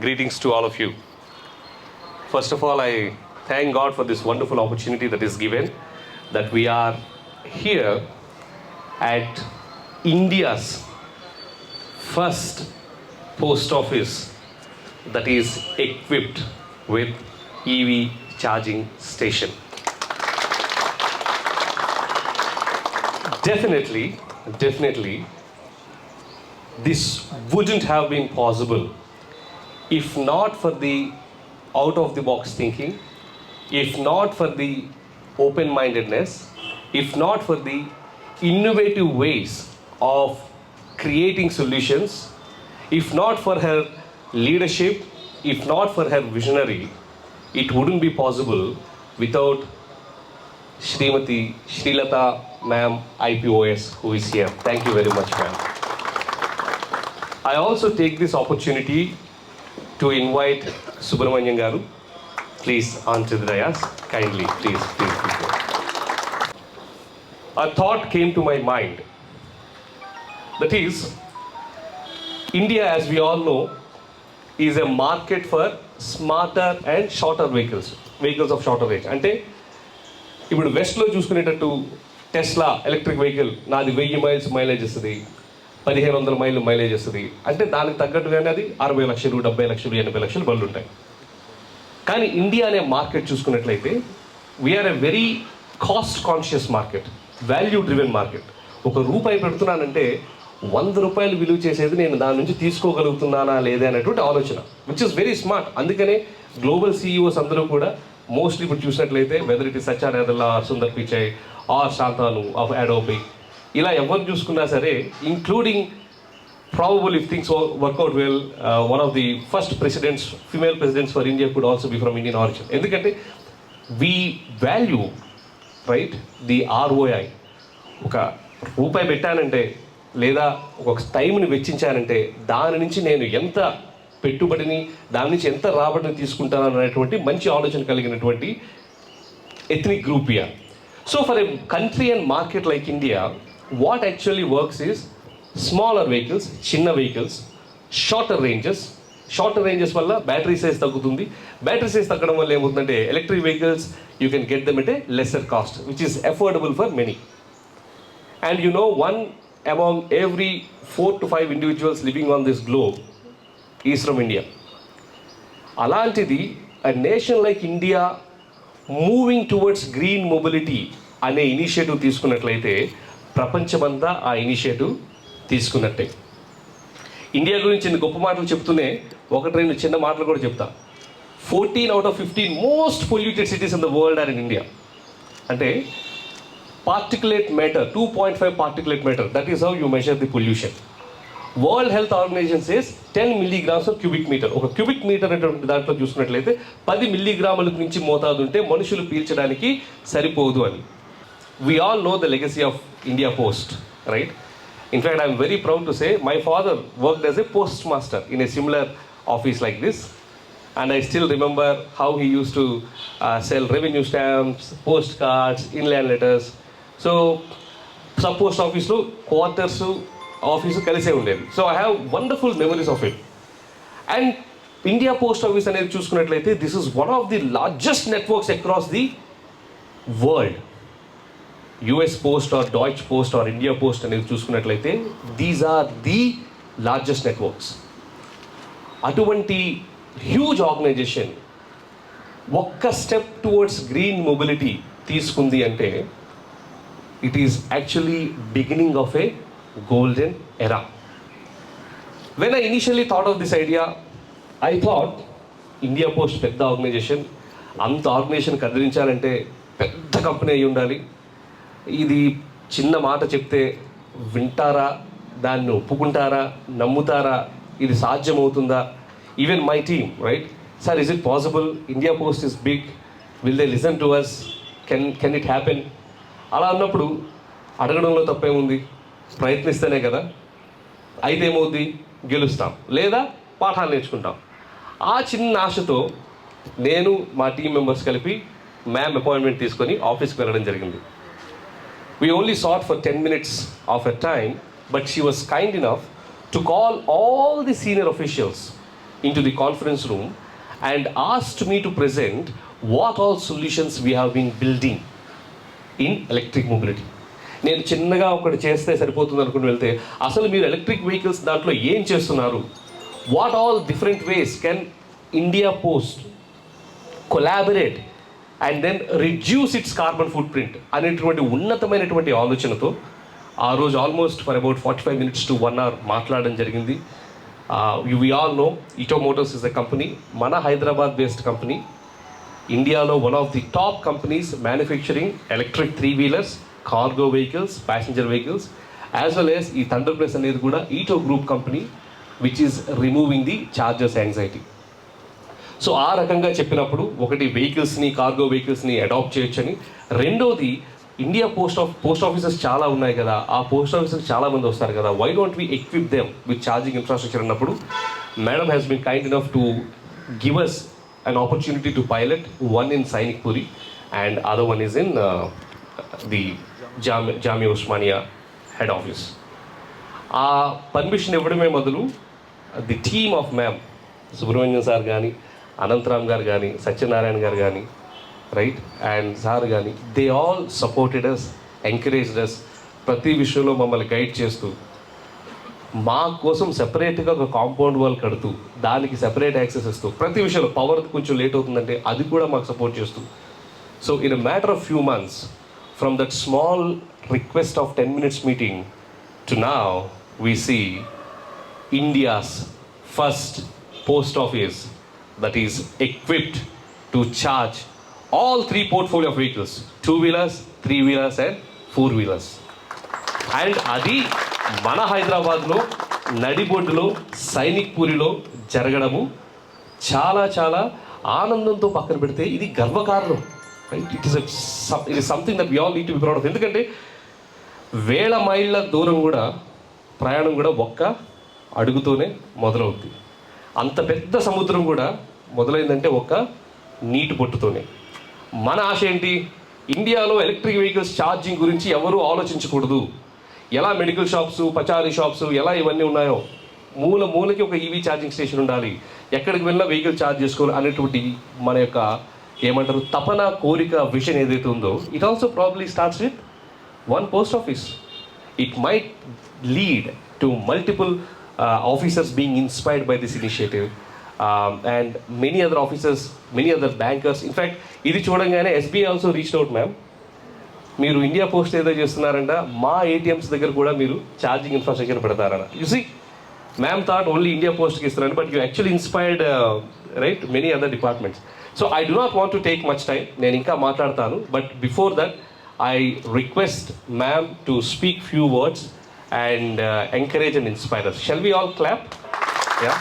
greetings to all of you. First of all, I thank God for this wonderful opportunity that is given, that we are here at India's first post office that is equipped with EV charging station. Definitely, this wouldn't have been possible if not for the out of the box thinking, if not for the open mindedness, if not for the innovative ways of creating solutions, if not for her leadership, if not for her visionary, it wouldn't be possible without Srimati Srilata ma'am IPOS, who is here. Thank you very much, ma'am. I also take this opportunity to invite Subramanian Garu. Please onto the dais, kindly, please. A thought came to my mind. That is, India, as we all know, is a market for smarter and shorter vehicles of shorter range. అంటే ఇప్పుడు వెస్ట్లో చూసుకునేటట్టు Tesla electric vehicle నాది 1000 miles mileage ఇస్తుంది, 1500 మైళ్ళు mileage ఇస్తుంది. అంటే దానికి తగ్గట్టుగానే అది 60 లక్షలు, 70 లక్షలు, 80 లక్షలు బళ్ళు ఉంటాయి. కానీ ఇండియా అనే మార్కెట్ చూసుకున్నట్లయితే we are a very cost conscious market, value driven market. ₹1 పెడుతున్నానంటే 100 రూపాయలు విలువ చేసేది నేను దాని నుంచి తీసుకోగలుగుతున్నానా లేదా అనేటువంటి ఆలోచన, విచ్ ఇస్ వెరీ స్మార్ట్. అందుకనే గ్లోబల్ సీఈఓస్ అందరూ కూడా మోస్ట్లీ ఇప్పుడు చూసినట్లయితే whether it is Satya Nadella, Sundar Pichai or Shantanu of Adobe, ఇలా ఎవరు చూసుకున్నా సరే, including probably if things work out well, one of the first presidents, female presidents for India could also be from Indian origin. ఎందుకంటే we value, right, the ROI. ₹1 పెట్టానంటే లేదా ఒక టైంని వెచ్చించానంటే దాని నుంచి నేను ఎంత పెట్టుబడిని, దాని నుంచి ఎంత రాబడిని తీసుకుంటాను అనేటువంటి మంచి ఆలోచన కలిగినటువంటి ethnic group year. So for a country and market like India, what actually works is smaller vehicles, చిన్న వెహికల్స్, షార్టర్ రేంజెస్ వల్ల బ్యాటరీ సైజ్ తగ్గుతుంది. బ్యాటరీ సైజ్ తగ్గడం వల్ల ఏమవుతుందంటే electric vehicles you can get them at a lesser cost, which is affordable for many. And you know, one among every 4 to 5 individuals living on this globe is from India. అలాంటిది a nation like India moving towards green mobility అనే initiative తీసుకున్నట్లయితే ప్రపంచమంతా ఆ initiative తీసుకున్నట్టే. India గురించి నేను గొప్ప మాటలు చెప్తూనే 1-2 చిన్న మాటలు కూడా చెప్తా. 14 out of 15 most polluted cities in the world are in India. అంటే particulate matter, 2.5 particulate matter, that is how you measure the pollution. World Health Organization says 10 milligrams of cubic meter. ఒక క్యూబిక్ మీటర్ అనేటువంటి దాంట్లో చూసుకున్నట్లయితే 10 మిల్లీగ్రాముల నుంచి మోతాదు ఉంటే మనుషులు పీల్చడానికి సరిపోదు అని. We all know the legacy of India Post, right? In fact, I am very proud to say my father worked as a postmaster in a similar office like this, and I still remember how he used to sell revenue stamps, postcards, inland letters. So sub post ఆఫీస్లో quarters office కలిసే ఉండేది. So I have wonderful memories of it. And India post office అనేది చూసుకున్నట్లయితే this is one of the largest networks across the world. US post or Deutsche post or India post అనేది చూసుకున్నట్లయితే these are the largest networks. అటువంటి huge organisation ఒక్క step towards green mobility తీసుకుంది అంటే it is actually beginning of a golden era. When I initially thought of this idea, I thought India Post పెద్ద organisation, అంత organisation కదిలించాలంటే పెద్ద company అయి ఉండాలి. ఇది చిన్న మాట చెప్తే వింటారా, దాన్ని ఒప్పుకుంటారా, నమ్ముతారా, ఇది సాధ్యమవుతుందా? Even my team, right, sir, is it possible? India post is big, will they listen to us, can it happen? అలా అన్నప్పుడు అడగడంలో తప్పేముంది, ప్రయత్నిస్తేనే కదా. అయితే ఏమవుద్ది, గెలుస్తాం లేదా పాఠాలు నేర్చుకుంటాం. ఆ చిన్న ఆశతో నేను మా టీం మెంబర్స్ కలిపి మ్యామ్ అపాయింట్మెంట్ తీసుకొని ఆఫీస్కి వెళ్ళడం జరిగింది. We only sought for 10 minutes of her time, but she was kind enough to call all the senior officials into the conference room and asked me to present what all solutions we have been building in electric mobility. నేను చిన్నగా ఒకటి చేస్తే సరిపోతుంది అనుకుని వెళ్తే అసలు మీరు electric vehicles దాంట్లో ఏం చేస్తున్నారు, what all different ways can India post collaborate and then reduce its carbon footprint అనేటువంటి ఉన్నతమైనటువంటి ఆలోచనతో ఆ రోజు almost for about 45 minutes to 1 hour మాట్లాడడం జరిగింది. We all know ETO motors is a company, మన హైదరాబాద్ బేస్డ్ కంపెనీ, ఇండియాలో one of the top companies manufacturing electric 3-wheelers, cargo vehicles, passenger vehicles, as well as ఈ Thunder Plus అనేది కూడా ETO group company which is removing the chargers anxiety. So ఆ రకంగా చెప్పినప్పుడు ఒకటి వెహికల్స్ని, కార్గో వెహికల్స్ని అడాప్ట్ చేయొచ్చని, రెండోది ఇండియా పోస్ట్ ఆఫీసెస్ చాలా ఉన్నాయి కదా, ఆ పోస్ట్ ఆఫీసెస్ చాలామంది వస్తారు కదా, why don't we equip them with charging infrastructure అన్నప్పుడు madam has been kind enough to give us an opportunity to pilot, one in Sainik Puri and other one is in the Jamia Osmania head office. Permission ఇవ్వడమే మొదలు the team of ma'am Subrahmanyam sir కానీ, అనంతరామ్ గారు కానీ, సత్యనారాయణ గారు కానీ, right, and sir కానీ, they all supported us, encouraged us, ప్రతి విషయంలో మమ్మల్ని guide చేస్తూ మా కోసం సెపరేట్గా ఒక కాంపౌండ్ వాల్ కడుతూ దానికి సెపరేట్ యాక్సెస్ ఇస్తూ ప్రతి విషయంలో పవర్ కొంచెం లేట్ అవుతుందంటే అది కూడా మాకు సపోర్ట్ చేస్తూ, so in a matter of few months from that small request of 10 minutes meeting to now we see India's first post office that is equipped to charge all 3 portfolio of vehicles, 2-wheelers, 3-wheelers and 4-wheelers. And అది మన హైదరాబాద్లో నడిబొడ్డులో సైనిక్ పూరిలో జరగడము చాలా చాలా ఆనందంతో పక్కన పెడితే ఇది గర్వకారణం, right? It is something that we all need to be proud of. ఎందుకంటే 1000 మైళ్ళ దూరం కూడా ప్రయాణం కూడా ఒక్క అడుగుతోనే మొదలవుద్ది. అంత పెద్ద సముద్రం కూడా మొదలైందంటే ఒక్క నీటి బొట్టుతోనే. మన ఆశ ఏంటి? ఇండియాలో ఎలక్ట్రిక్ వెహికల్స్ ఛార్జింగ్ గురించి ఎవరూ ఆలోచించకూడదు. ఎలా మెడికల్ షాప్స్, పచారీ షాప్స్ ఎలా ఇవన్నీ ఉన్నాయో మూలకి ఒక ఈవీ ఛార్జింగ్ స్టేషన్ ఉండాలి, ఎక్కడికి వెళ్ళినా వెహికల్ ఛార్జ్ చేసుకోవాలి అనేటువంటి మన యొక్క ఏమంటారు తపన, కోరిక, విషన్ ఏదైతే ఉందో, it also probably starts with one post office. It might lead to multiple officers being inspired by this initiative and many other officers, many other bankers. In fact, ఇది చూడంగానే SBI also reached out, ma'am మీరు India post ఏదో చేస్తున్నారంట, మా ATMs దగ్గర కూడా మీరు charging infrastructure పెడతారన్న. You see, ma'am thought only India పోస్ట్కి ఇస్తున్నాను, but you actually inspired right many other departments. So I do not want to take much time, నేను ఇంకా మాట్లాడతాను, but before that I request ma'am to speak few words and encourage and inspire us. Shall we all clap? Yeah.